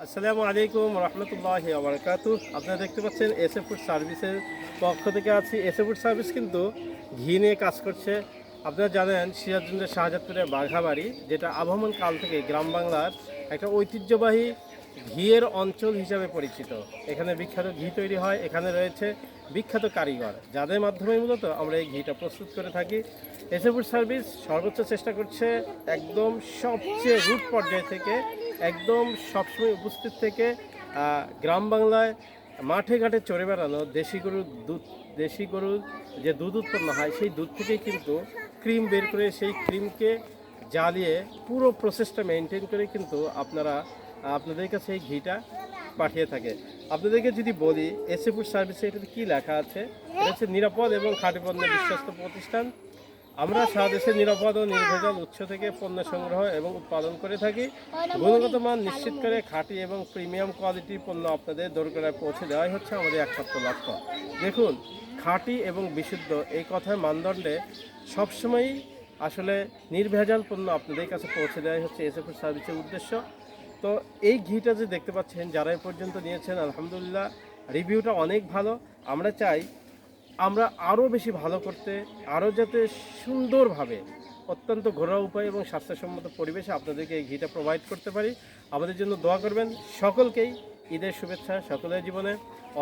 আসসালামু আলাইকুম রহমতুল্লাহি ওয়া বারাকাতুহু। আপনারা দেখতে পাচ্ছেন এসএ ফুড সার্ভিসের পক্ষ থেকে আছি। এসএ ফুড সার্ভিস কিন্তু ঘি নিয়ে কাজ করছে। আপনারা জানেন সিরাজগঞ্জের শাহজাদপুরের বাঘাবাড়ি, যেটা আবহমান কাল থেকে গ্রাম বাংলার একটা ঐতিহ্যবাহী ঘিয়ের অঞ্চল হিসাবে পরিচিত। এখানে বিখ্যাত ঘি তৈরি হয়। এখানে রয়েছে বিখ্যাত কারিগর, যাদের মাধ্যমে মূলত আমরা এই ঘিটা প্রস্তুত করে থাকি। এসএ ফুড সার্ভিস সর্বোচ্চ চেষ্টা করছে একদম সবচেয়ে রুট পর্যায় থেকে একদম সবসময় উপস্থিত থেকে গ্রাম বাংলায় মাঠে ঘাটে চড়ে বেড়ানো দেশি গরুর যে দুধ উৎপন্ন হয় সেই দুধ থেকেই কিন্তু ক্রিম বের করে সেই ক্রিমকে জ্বালিয়ে পুরো প্রসেসটা মেনটেন করে কিন্তু আপনাদের কাছে এই ঘিটা পাঠিয়ে থাকে। আপনাদেরকে যদি বলি এসএ ফুড সার্ভিসে এটাতে কী লেখা আছে, এটা হচ্ছে নিরাপদ এবং খাঁটি পণ্যের বিশ্বস্ত প্রতিষ্ঠান। আমরা সারা দেশে নিরাপদ ও নির্ভেজাল উৎস থেকে পণ্য সংগ্রহ এবং উৎপাদন করে থাকি। গুণগত মান নিশ্চিত করে খাঁটি এবং প্রিমিয়াম কোয়ালিটির পণ্য আপনাদের দোরগোড়ায় পৌঁছে দেওয়াই হচ্ছে আমাদের একমাত্র লক্ষ্য। দেখুন, খাঁটি এবং বিশুদ্ধ এই কথার মানদণ্ডে সবসময়ই আসলে নির্ভেজাল পণ্য আপনাদের কাছে পৌঁছে দেওয়াই হচ্ছে এসএ ফুড সার্ভিসের উদ্দেশ্য। তো এই ঘিটা যে দেখতে পাচ্ছেন, যারা এই পর্যন্ত নিয়েছেন আলহামদুলিল্লাহ রিভিউটা অনেক ভালো। আমরা চাই আমরা আরও বেশি ভালো করতে, আরও যাতে সুন্দরভাবে অত্যন্ত ঘরোয়া উপায় এবং স্বাস্থ্যসম্মত পরিবেশে আপনাদেরকে এই ঘিটা প্রোভাইড করতে পারি। আমাদের জন্য দোয়া করবেন। সকলকেই ঈদের শুভেচ্ছা। সকলের জীবনে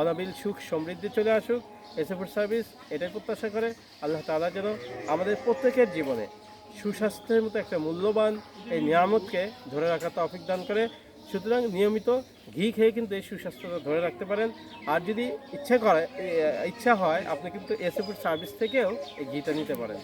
অনাবিল সুখ সমৃদ্ধি চলে আসুক। এসএ ফুড সার্ভিস এটাই প্রত্যাশা করে আল্লাহ তাআলা যেন আমাদের প্রত্যেকের জীবনে সুস্বাস্থ্যের মতো একটা মূল্যবান এই নিয়ামতকে ধরে রাখার তৌফিক দান করে। সুতরাং নিয়মিত ঘি খেয়ে কিন্তু এই সুস্বাস্থ্যতা ধরে রাখতে পারেন। আর যদি ইচ্ছা হয় আপনি কিন্তু এসএ ফুড সার্ভিস থেকেও এই ঘিটা নিতে পারেন।